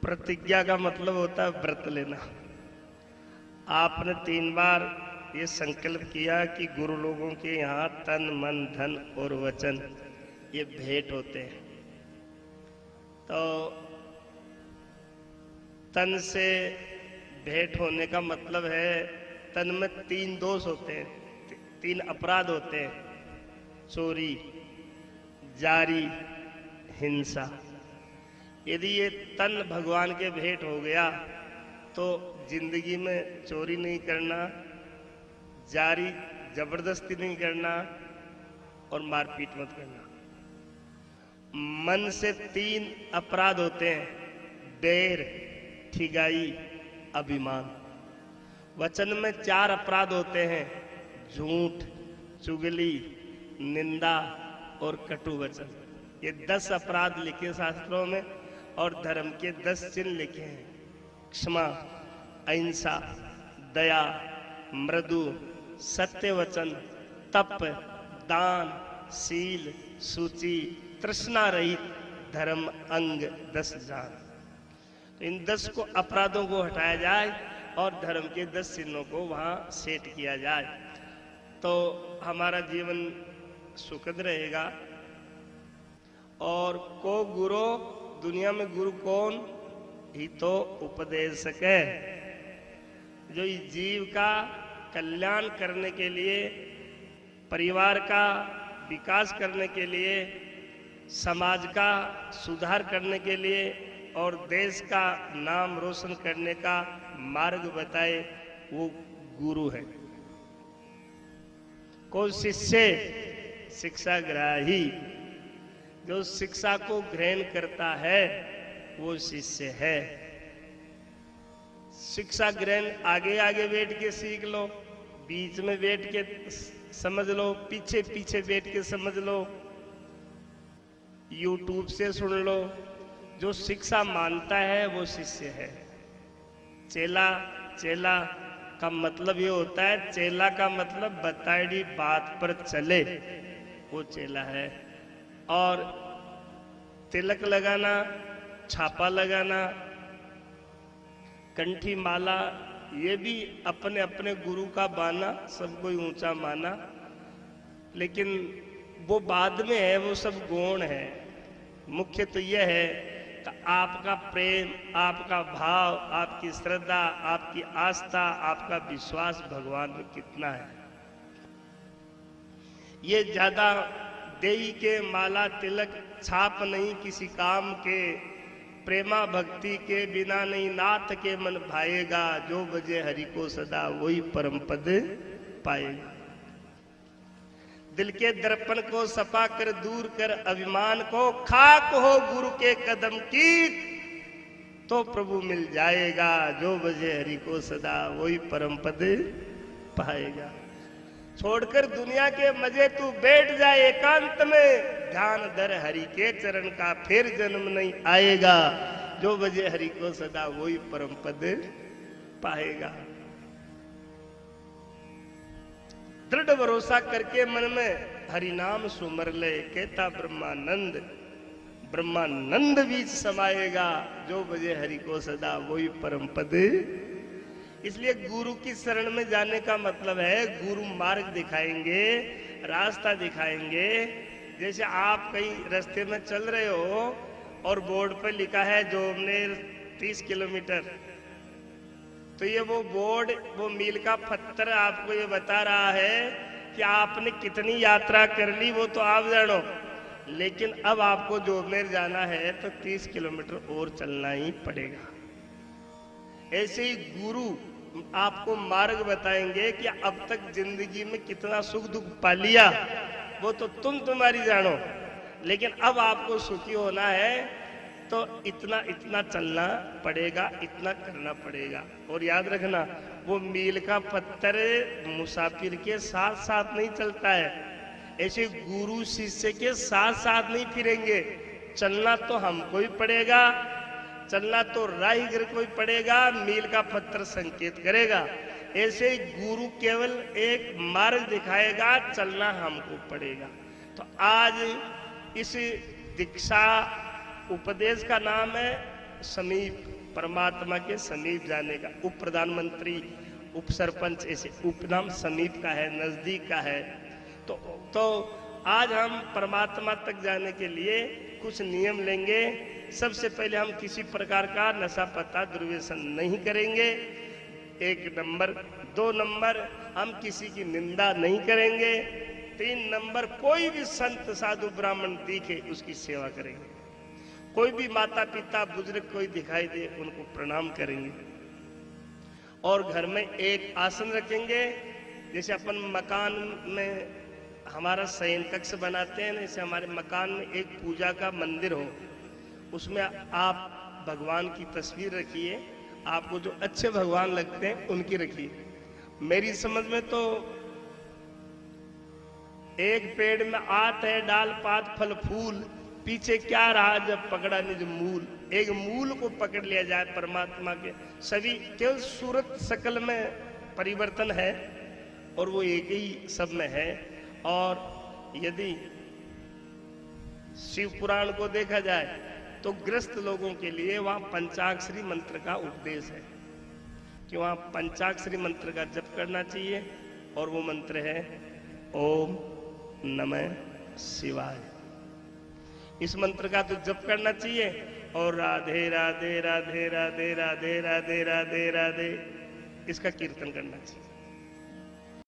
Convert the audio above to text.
प्रतिज्ञा का मतलब होता है व्रत लेना। आपने 3 बार ये संकल्प किया कि गुरु लोगों के यहाँ तन मन धन और वचन ये भेंट होते हैं। तो तन से भेंट होने का मतलब है तन में 3 दोष होते हैं, 3 अपराध होते हैं, चोरी, जारी, हिंसा। यदि ये तन भगवान के भेंट हो गया तो जिंदगी में चोरी नहीं करना, जारी जबरदस्ती नहीं करना और मारपीट मत करना। मन से 3 अपराध होते हैं, बैर, ठिगाई, अभिमान। वचन में 4 अपराध होते हैं, झूठ, चुगली, निंदा और कटु वचन। ये 10 अपराध लिखे शास्त्रों में और धर्म के 10 चिन्ह लिखे हैं। क्षमा, अहिंसा, दया, मृदु, सत्य वचन, तप, दान, शील, सूची, तृष्णा रहित, धर्म अंग 10 जान। तो इन 10 को अपराधों को हटाया जाए और धर्म के 10 चिन्हों को वहां सेट किया जाए तो हमारा जीवन सुखद रहेगा। और को गुरु, दुनिया में गुरु कौन? ही तो उपदेशक है, जो इस जीव का कल्याण करने के लिए, परिवार का विकास करने के लिए, समाज का सुधार करने के लिए और देश का नाम रोशन करने का मार्ग बताए, वो गुरु है। को शिष्य, शिक्षा ग्राही, जो शिक्षा को ग्रहण करता है वो शिष्य है। शिक्षा ग्रहण आगे आगे बैठ के सीख लो, बीच में बैठ के समझ लो, पीछे पीछे बैठ के समझ लो, यूट्यूब से सुन लो। जो शिक्षा मानता है वो शिष्य है। चेला, चेला का मतलब ये होता है, चेला का मतलब बताई बात पर चले, वो चेला है। और तिलक लगाना, छापा लगाना, कंठी माला, ये भी अपने अपने गुरु का बाना, सबको ऊंचा माना, लेकिन वो बाद में है, वो सब गौण है। मुख्य तो यह है कि आपका प्रेम, आपका भाव, आपकी श्रद्धा, आपकी आस्था, आपका विश्वास भगवान में कितना है। ये ज्यादा देई के माला तिलक छाप नहीं किसी काम के, प्रेमा भक्ति के बिना नहीं नाथ के मन भाएगा, जो बजे हरि को सदा वही परम पद पाएगा। दिल के दर्पण को सफा कर दूर कर अभिमान को, खाक हो गुरु के कदम की तो प्रभु मिल जाएगा, जो बजे हरि को सदा वही परम पद पाएगा। छोड़कर दुनिया के मजे तू बैठ जाए एकांत में, ध्यान धर हरि के चरण का फिर जन्म नहीं आएगा, जो बजे हरि को सदा वही परम पद पाएगा। दृढ़ भरोसा करके मन में हरि नाम सुमर ले, कहता ब्रह्मानंद, ब्रह्मानंद बीच समाएगा, जो बजे हरि को सदा वही परम पद। इसलिए गुरु की शरण में जाने का मतलब है गुरु मार्ग दिखाएंगे, रास्ता दिखाएंगे। जैसे आप कहीं रास्ते में चल रहे हो और बोर्ड पर लिखा है जोबनेर 30 किलोमीटर, तो ये वो बोर्ड, वो मील का पत्थर आपको ये बता रहा है कि आपने कितनी यात्रा कर ली, वो तो आप जानो, लेकिन अब आपको जोबनेर जाना है तो 30 किलोमीटर और चलना ही पड़ेगा। ऐसे ही गुरु आपको मार्ग बताएंगे कि अब तक जिंदगी में कितना सुख दुख पा लिया, वो तो तुम्हारी जानो, लेकिन अब आपको सुखी होना है तो इतना इतना चलना पड़ेगा, इतना करना पड़ेगा। और याद रखना, वो मील का पत्थर मुसाफिर के साथ साथ नहीं चलता है, ऐसे गुरु शिष्य के साथ साथ नहीं फिरेंगे। चलना तो हमको ही पड़ेगा, चलना तो राहीगर को ही पड़ेगा, मील का पत्थर संकेत करेगा। ऐसे ही गुरु केवल एक मार्ग दिखाएगा, चलना हमको पड़ेगा। तो आज इस दीक्षा उपदेश का नाम है समीप, परमात्मा के समीप जाने का। उप प्रधानमंत्री, उप सरपंच, ऐसे उपनाम समीप का है, नजदीक का है। तो आज हम परमात्मा तक जाने के लिए कुछ नियम लेंगे। सबसे पहले हम किसी प्रकार का नशा पता दुर्व्यसन नहीं करेंगे, 1 नंबर। 2 नंबर, हम किसी की निंदा नहीं करेंगे। 3 नंबर, कोई भी संत साधु ब्राह्मण दिखे उसकी सेवा करेंगे। कोई भी माता पिता बुजुर्ग कोई दिखाई दे उनको प्रणाम करेंगे। और घर में एक आसन रखेंगे। जैसे अपन मकान में हमारा शयन कक्ष बनाते हैं, जैसे हमारे मकान में एक पूजा का मंदिर हो, उसमें आप भगवान की तस्वीर रखिए। आपको जो अच्छे भगवान लगते हैं उनकी रखिए। मेरी समझ में तो एक पेड़ में आत है, डाल पात फल फूल, पीछे क्या रहा जब पकड़ा निज मूल। एक मूल को पकड़ लिया जाए परमात्मा के। सभी केवल सूरत शकल में परिवर्तन है और वो एक ही सब में है। और यदि शिव पुराण को देखा जाए तो ग्रस्त लोगों के लिए वहां पंचाक्षरी मंत्र का उपदेश है कि वहां पंचाक्षरी मंत्र का जप करना चाहिए। और वो मंत्र है ओम नमः शिवाय। इस मंत्र का तो जप करना चाहिए। और राधे राधे राधे राधे राधे राधे राधे राधे इसका कीर्तन करना चाहिए।